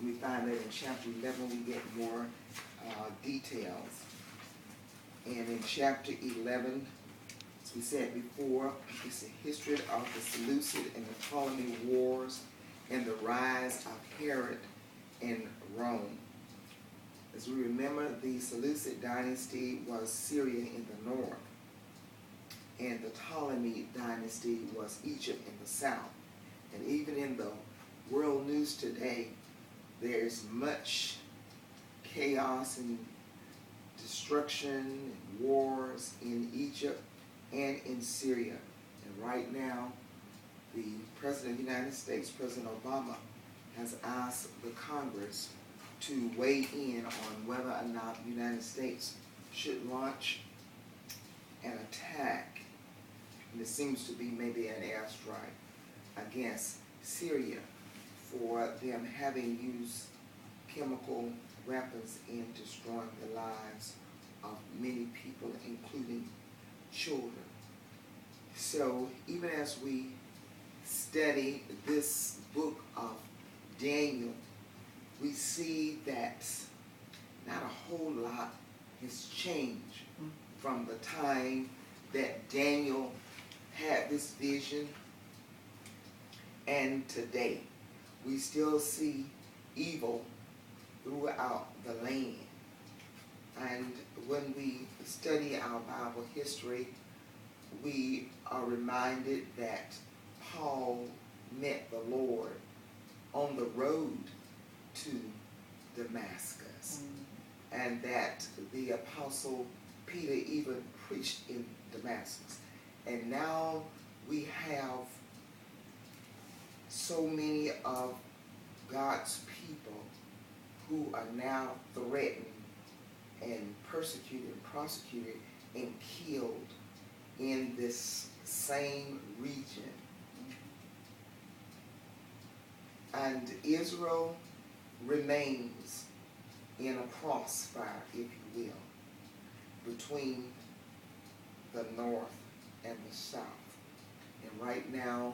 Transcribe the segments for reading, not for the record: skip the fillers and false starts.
We find that in chapter 11 we get more details. And in chapter 11, as we said before, it's a history of the Seleucid and the Ptolemy wars and the rise of Herod in Rome. As we remember, the Seleucid dynasty was Syria in the north, and the Ptolemy dynasty was Egypt in the south. And even in the world news today, there's much chaos and destruction and wars in Egypt and in Syria. And right now, the President of the United States, President Obama, has asked the Congress to weigh in on whether or not the United States should launch an attack, and it seems to be maybe an airstrike, against Syria for them having used chemical weapons in destroying the lives of many people, including children. So even as we study this book of Daniel, we see that not a whole lot has changed from the time that Daniel had this vision and today. We still see evil throughout the land. And when we study our Bible history, we are reminded that Paul met the Lord on the road to Damascus, and that the Apostle Peter even preached in Damascus. And now we have so many of God's people who are now threatened and persecuted and prosecuted and killed in this same region. And Israel remains in a crossfire, if you will, between the north and the south. And right now,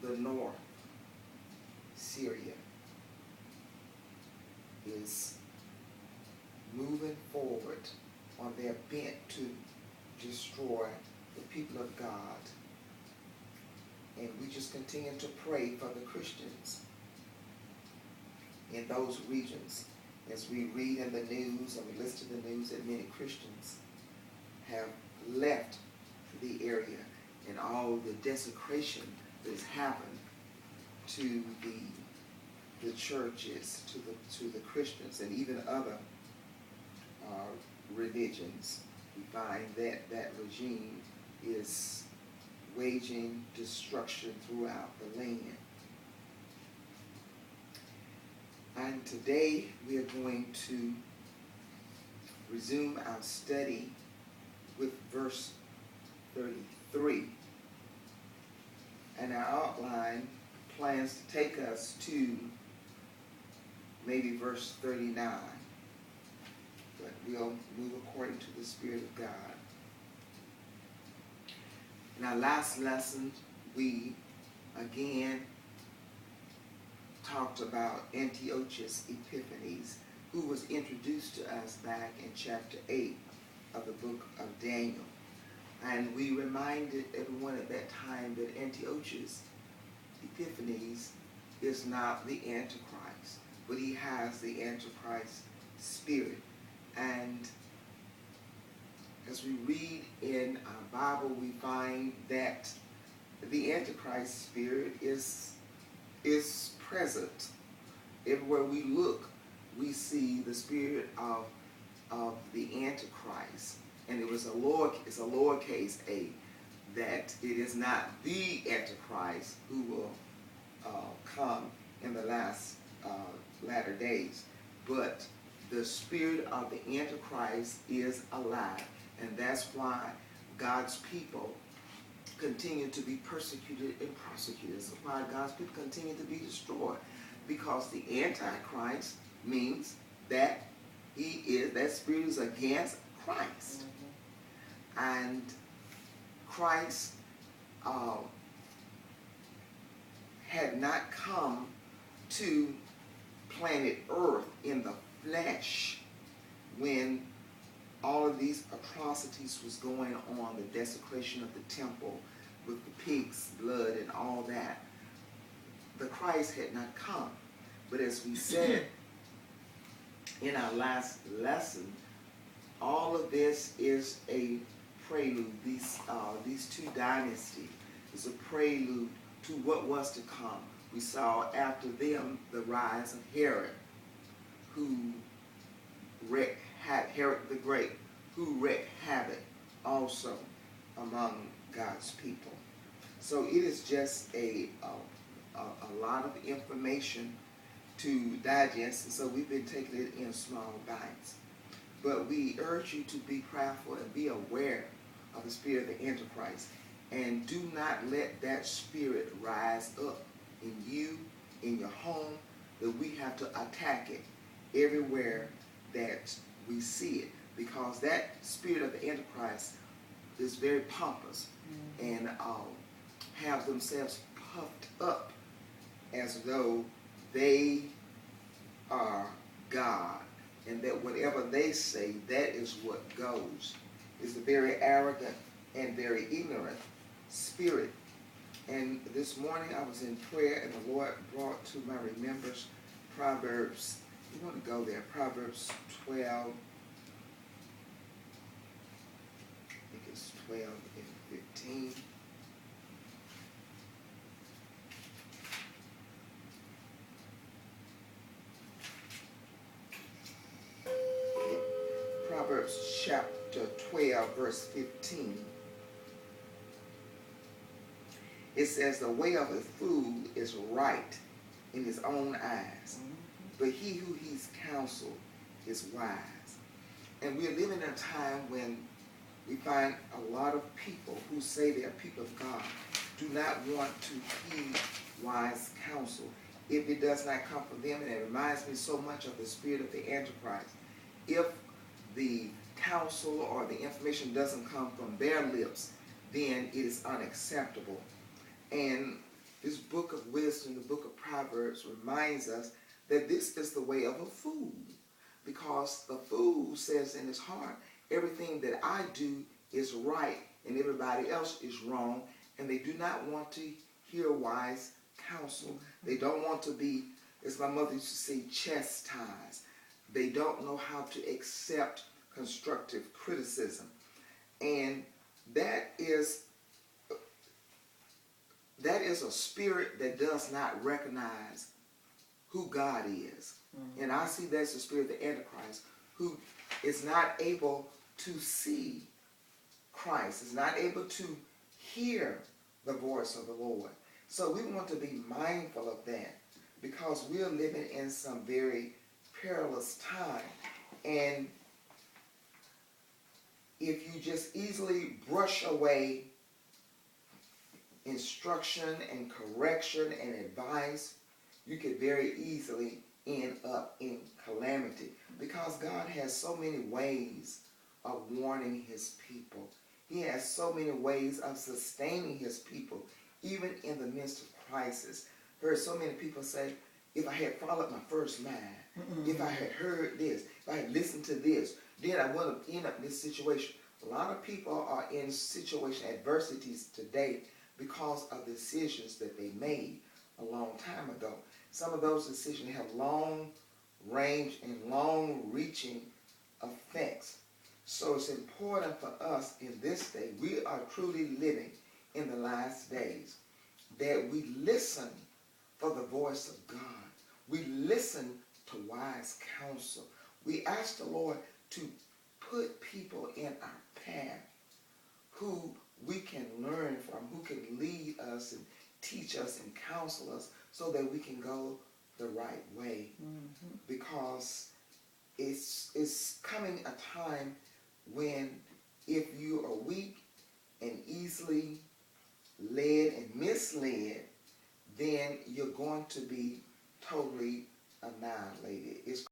the north, Syria, is moving forward on their bent to destroy the people of God. And we just continue to pray for the Christians in those regions. As we read in the news and we listen to the news that many Christians have left the area and all the desecration that has happened to the churches, to the Christians, and even other religions. We find that that regime is waging destruction throughout the land. And today we are going to resume our study with verse 33. And our outline plans to take us to maybe verse 39. But we'll move according to the Spirit of God. In our last lesson, we again talked about Antiochus Epiphanes, who was introduced to us back in chapter 8 of the book of Daniel. And we reminded everyone at that time that Antiochus Epiphanes is not the Antichrist, but he has the Antichrist spirit. And as we read in our Bible, we find that the Antichrist spirit is present. Everywhere we look, we see the spirit of the Antichrist. And it's a lowercase a, that it is not the Antichrist who will come in the latter days, but the spirit of the Antichrist is alive. And that's why God's people continue to be persecuted and prosecuted. That's why God's people continue to be destroyed. Because the Antichrist means that that spirit is against Christ. And Christ had not come to planet Earth in the flesh when all of these atrocities was going on, the desecration of the temple with the pig's blood and all that. The Christ had not come. But as we said in our last lesson, all of this is a prelude. These two dynasties is a prelude to what was to come. We saw after them the rise of Herod, who wreaked Herod the Great, who wreaked havoc also among God's people. So it is just a lot of information to digest, and so we've been taking it in small bites. But we urge you to be prayerful and be aware of the spirit of the Antichrist, and do not let that spirit rise up in you, in your home, that we have to attack it everywhere that we see it, because that spirit of the Antichrist is very pompous and have themselves puffed up as though they are God, and that whatever they say, that is what goes. It's a very arrogant and very ignorant spirit. And this morning I was in prayer, and the Lord brought to my remembrance Proverbs. You want to go there? Proverbs 12. I think it's 12 and 15. Proverbs chapter 12, verse 15. It says, the way of a fool is right in his own eyes, but he who heeds counsel is wise. And we're living in a time when we find a lot of people who say they're people of God do not want to heed wise counsel if it does not come from them. And it reminds me so much of the spirit of the Antichrist. If the counsel or the information doesn't come from their lips, then it is unacceptable. And this book of wisdom, the book of Proverbs, reminds us that this is the way of a fool. Because the fool says in his heart, everything that I do is right and everybody else is wrong. And they do not want to hear wise counsel. They don't want to be, as my mother used to say, chastised. They don't know how to accept constructive criticism. And that is a spirit that does not recognize who God is. And I see that's the spirit of the Antichrist, who is not able to see Christ, is not able to hear the voice of the Lord. So we want to be mindful of that, because we're living in some very perilous time. And if you just easily brush away instruction and correction and advice, you could very easily end up in calamity, because God has so many ways of warning his people. He has so many ways of sustaining his people, even in the midst of crisis. I've heard so many people say, if I had followed my first mind, if I had heard this, if I had listened to this, then I wouldn't have ended up in this situation. A lot of people are in situation adversities today because of decisions that they made a long time ago. Some of those decisions have long range and long reaching effects. So it's important for us in this day, we are truly living in the last days, that we listen for the voice of God. We listen to wise counsel. We ask the Lord to put people in our path who we can learn from, who can lead us and teach us and counsel us so that we can go the right way. Because it's coming a time when if you are weak and easily led and misled, then you're going to be totally annihilated. It's